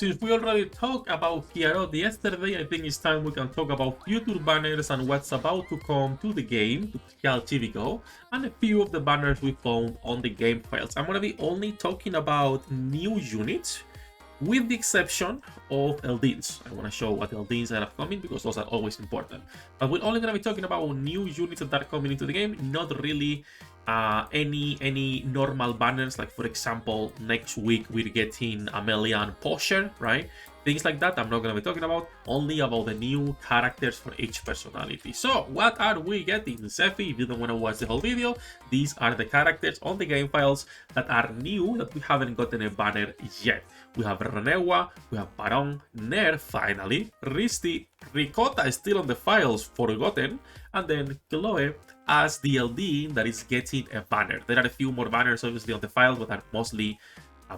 since we already talked about Pierrot yesterday, I think it's time we can talk about future banners and what's about to come to the game, to TRICKCAL, and a few of the banners we found on the game files. I'm gonna be only talking about new units, with the exception of Eldins. I want to show what Eldins are upcoming because those are always important. But we're only going to be talking about new units that are coming into the game, not really any normal banners. Like for example, next week we're getting Amelia and Posher, right? Things like that I'm not going to be talking about, only about the new characters for each personality. So what are we getting? Sefhi, if you don't want to watch the whole video, these are the characters on the game files that are new that we haven't gotten a banner yet. We have Renewa, we have Baron, Nair finally, Rristie, Ricott is still on the files, forgotten, and then Chloe as the LD that is getting a banner. There are a few more banners obviously on the files, but are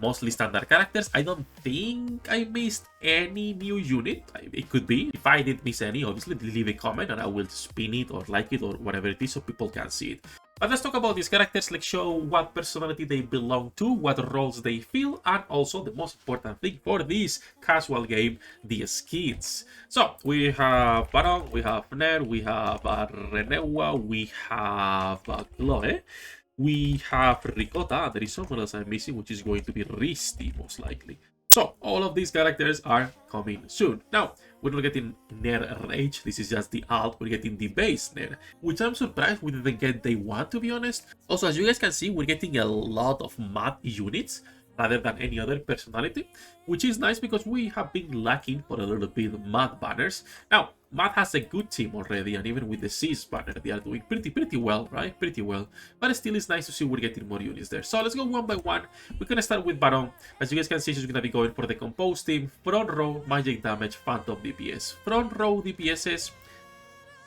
mostly standard characters. I don't think I missed any new unit. It could be. If I did miss any, obviously leave a comment and I will spin it or like it or whatever it is so people can see it. But let's talk about these characters, like show what personality they belong to, what roles they fill, and also the most important thing for this casual game, the skins. So we have Baron, we have Nair, we have Renewa, we have Chloe. We have Ricott, there is someone else I'm missing, which is going to be Rristie, most likely. So, all of these characters are coming soon. Now, we're not getting Nair Rage, this is just the alt, we're getting the base Nair, which I'm surprised we didn't get day one, to be honest. Also, as you guys can see, we're getting a lot of mad units, rather than any other personality, which is nice because we have been lacking for a little bit mad banners. Now, Matt has a good team already, and even with the Seas banner, they are doing pretty well, right? Pretty well. But still, it's nice to see we're getting more units there. So let's go one by one. We're gonna start with Baron. As you guys can see, she's gonna be going for the Compose team. Front row, magic damage, phantom DPS. Front row DPSs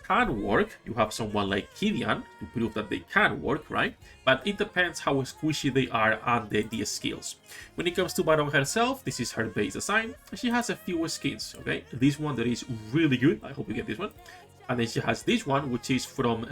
can work. You have someone like Kidian to prove that they can work, right? But it depends how squishy they are and the skills. When it comes to Baron herself, this is her base design. She has a few skins, okay? This one that is really good. I hope you get this one. And then she has this one, which is from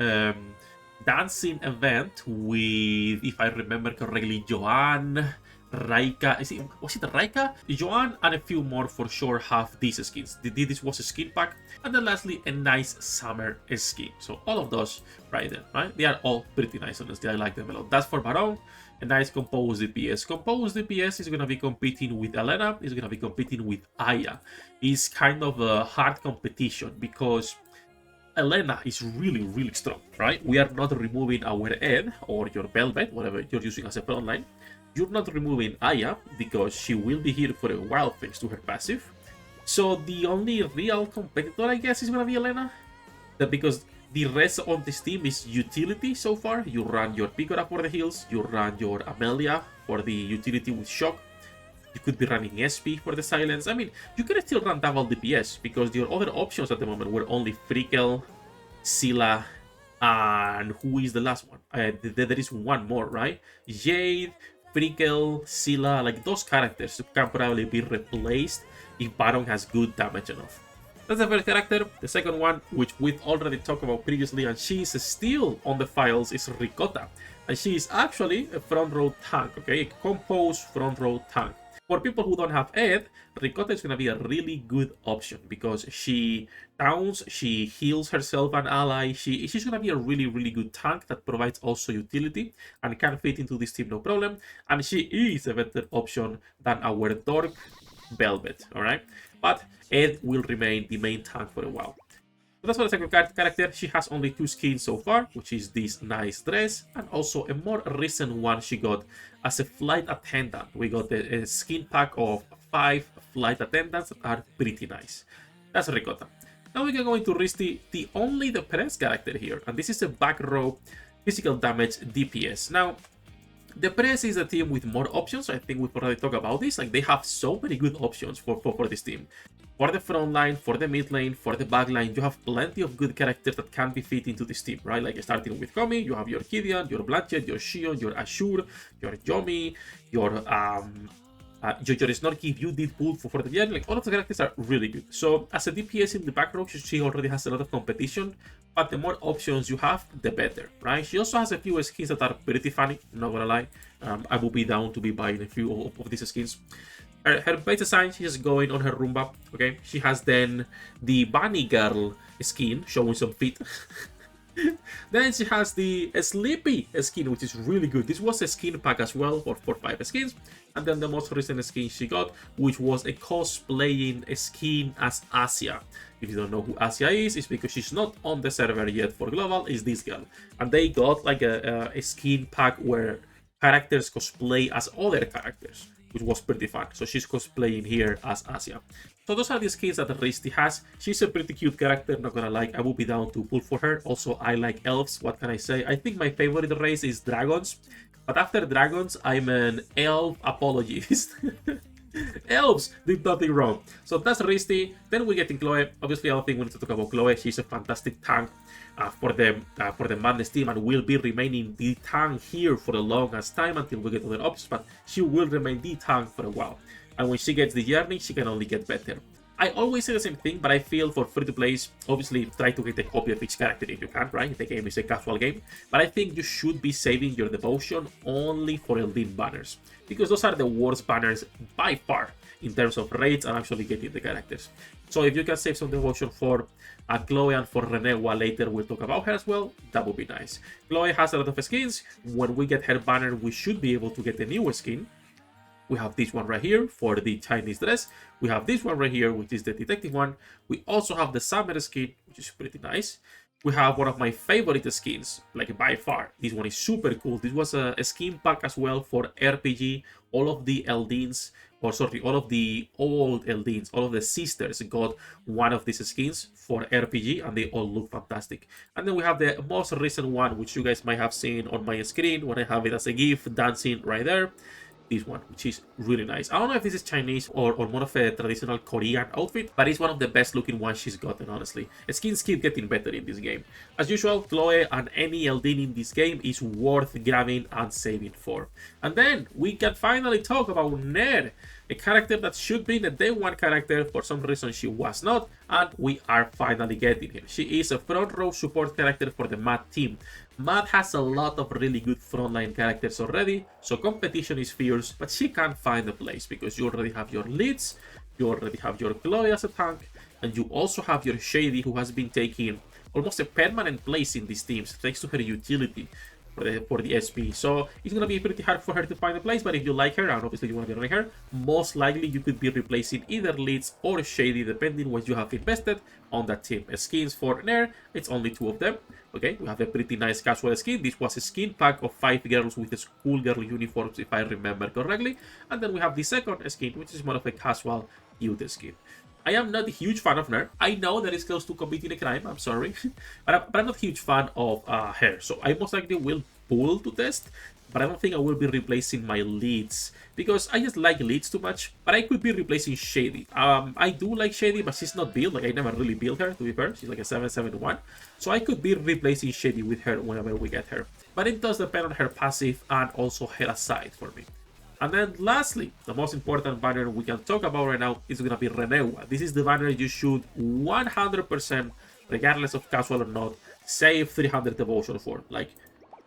dancing event with, if I remember correctly, Joanne, Raika, was it Raika? Joanne and a few more for sure have these skins. This was a skin pack. And then lastly, a nice summer skin. So all of those right there, right? They are all pretty nice, honestly. I like them a lot. That's for Baron. A nice Composed DPS. Composed DPS is going to be competing with Elena. Is going to be competing with Aya. It's kind of a hard competition because Elena is really strong, right? We are not removing our Ed or your Velvet, whatever you're using as a frontline. You're not removing Aya because she will be here for a while thanks to her passive. So the only real competitor, I guess, is going to be Elena. Because the rest of this team is utility so far. You run your Picora for the heals. You run your Amelia for the utility with shock. You could be running SP for the silence. I mean, you can still run double DPS because your other options at the moment were only TRICKCAL, Scylla, and who is the last one? There is one more, right? Jade, TRICKCAL, Scylla, like those characters can probably be replaced if Baron has good damage enough. That's the first character. The second one, which we've already talked about previously, and she is still on the files, is Ricott. And she is actually a front row tank, okay? A composed front row tank. For people who don't have Ed, Ricott is going to be a really good option because she downs, she heals herself and ally. She's going to be a really good tank that provides also utility and can fit into this team no problem. And she is a better option than our Dork Velvet, alright? But Ed will remain the main tank for a while. So that's for the second character. She has only 2 skins so far, which is this nice dress and also a more recent one she got as a flight attendant. We got a skin pack of 5 flight attendants that are pretty nice. That's Ricott. Now we can go into Rristie, the press character here, and this is a back row physical damage DPS. Now, the press is a team with more options. I think we've already talked about this. Like, they have so many good options for this team. For the front line, for the mid lane, for the back line, you have plenty of good characters that can be fit into this team, right? Like starting with Komi, you have your Kidian, your Blanchett, your Shion, your Ashur, your Yomi, your Snorky, if you did pull for the gen, like all of the characters are really good. So as a DPS in the back row, she already has a lot of competition, but the more options you have, the better, right? She also has a few skins that are pretty funny, not gonna lie. I will be down to be buying a few of these skins. her base design, she's going on her Roomba, okay? She has then the Bunny Girl skin, showing some feet. Then she has the Sleepy skin, which is really good. This was a skin pack as well for 5 skins. And then the most recent skin she got, which was a cosplaying skin as Asia. If you don't know who Asia is, it's because she's not on the server yet for Global, is this girl. And they got like a skin pack where characters cosplay as other characters, which was pretty fun. So she's cosplaying here as Asia. So those are the skins that Rristie has. She's a pretty cute character, not gonna lie. I will be down to pull for her. Also, I like elves. What can I say? I think my favorite race is dragons. But after dragons, I'm an elf apologist. Elves did nothing wrong. So that's Rristie. Then we get in Chloe. Obviously, I don't think we need to talk about Chloe. She's a fantastic tank for the Madness team and will be remaining the tank here for the longest time until we get other options. But she will remain the tank for a while. And when she gets the journey, she can only get better. I always say the same thing, but I feel for free-to-plays, obviously try to get a copy of each character if you can, right? The game is a casual game. But I think you should be saving your devotion only for elite banners, because those are the worst banners by far in terms of rates and actually getting the characters. So if you can save some devotion for Chloe and for Renewa later, we'll talk about her as well, that would be nice. Chloe has a lot of skins. When we get her banner, we should be able to get a new skin. We have this one right here for the Chinese dress. We have this one right here, which is the detective one. We also have the summer skin, which is pretty nice. We have one of my favorite skins, like by far. This one is super cool. This was a skin pack as well for RPG. All of the Eldins, or sorry, all of the old Eldins, all of the sisters got one of these skins for RPG, and they all look fantastic. And then we have the most recent one, which you guys might have seen on my screen when I have it as a GIF dancing right there. This one, which is really nice. I don't know if this is Chinese or more of a traditional Korean outfit, but it's one of the best looking ones she's gotten, honestly. Skins keep getting better in this game. As usual, Chloe and any Eldin in this game is worth grabbing and saving for. And then we can finally talk about Nair, a character that should be the day one character. For some reason she was not, and we are finally getting her. She is a front row support character for the Mad team. Mad has a lot of really good frontline characters already, so competition is fierce, but she can't find a place because you already have your leads, you already have your Chloe as a tank, and you also have your Shady, who has been taking almost a permanent place in these teams thanks to her utility for the SP. So it's gonna be pretty hard for her to find a place, but if you like her, and obviously you want to be running her, most likely you could be replacing either Leads or Shady depending what you have invested on that team. Skins for Nair, it's only 2 of them. Okay, we have a pretty nice casual skin. This was a skin pack of 5 girls with the schoolgirl uniforms, if I remember correctly. And then we have the second skin, which is more of a casual cute skin. I am not a huge fan of Nair. I know that it's close to committing a crime, I'm sorry. but I'm not a huge fan of her. So I most likely will pull to test, but I don't think I will be replacing my leads because I just like leads too much. But I could be replacing Shady. I do like Shady, but she's not built. Like, I never really built her, to be fair. She's like a 771. So I could be replacing Shady with her whenever we get her. But it does depend on her passive and also her aside for me. And then lastly, the most important banner we can talk about right now is going to be Renewa. This is the banner you should 100%, regardless of casual or not, save 300 devotion for. Like,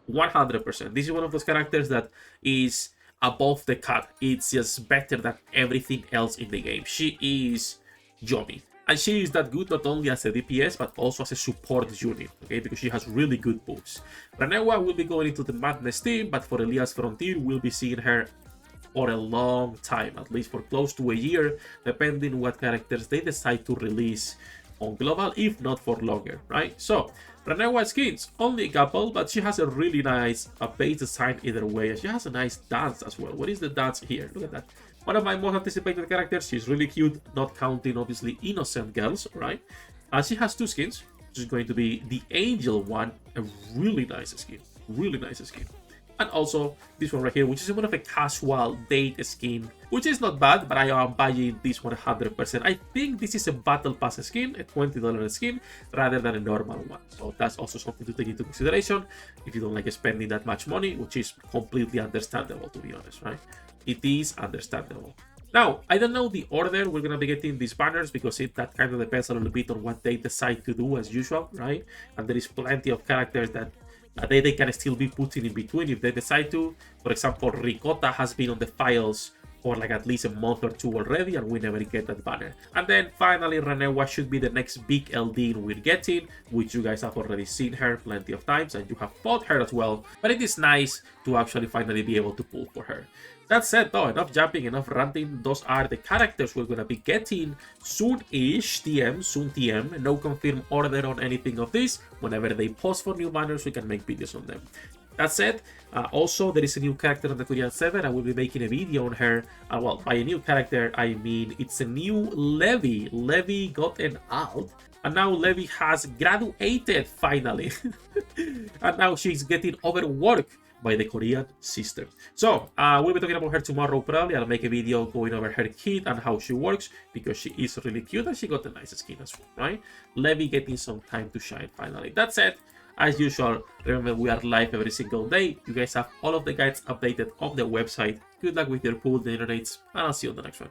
100%. This is one of those characters that is above the cut. It's just better than everything else in the game. She is yummy. And she is that good not only as a DPS, but also as a support unit, okay? Because she has really good moves. Renewa will be going into the Madness team, but for Elias Frontier, we'll be seeing her for a long time, at least for close to a year, depending what characters they decide to release on Global, if not for longer, right? So, Renewa skins, only a couple, but she has a really nice base design either way. She has a nice dance as well. What is the dance here? Look at that. One of my most anticipated characters. She's really cute, not counting, obviously, innocent girls, right? And she has 2 skins, which is going to be the Angel one, a really nice skin. Really nice skin. And also this one right here, which is more of a casual date skin, which is not bad, but I am buying this one 100%. I think this is a Battle Pass skin, a $20 skin, rather than a normal one. So that's also something to take into consideration if you don't like spending that much money, which is completely understandable, to be honest, right? It is understandable. Now, I don't know the order we're going to be getting these banners because that kind of depends a little bit on what they decide to do as usual, right? And there is plenty of characters that they can still be putting in between if they decide to. For example, Ricott has been on the files for like at least a month or two already, and we never get that banner. And then finally, Renewa should be the next big LD we're getting, which you guys have already seen her plenty of times, and you have fought her as well. But it is nice to actually finally be able to pull for her. That said, though, enough jumping, enough ranting. Those are the characters we're gonna be getting soon-ish. Soon TM. No confirmed order on anything of this. Whenever they post for new banners, we can make videos on them. That said, also there is a new character on the Korean server. I will be making a video on her. Well, by a new character, I mean it's a new Levi. Levi got an alt, and now Levi has graduated finally. And now she's getting overworked by the Korean system. So we'll be talking about her tomorrow probably. I'll make a video going over her kit and how she works, because she is really cute and she got a nice skin as well, right? Levi getting some time to shine finally. That said, as usual, remember we are live every single day. You guys have all of the guides updated on the website. Good luck with your pool, the internet, and I'll see you on the next one.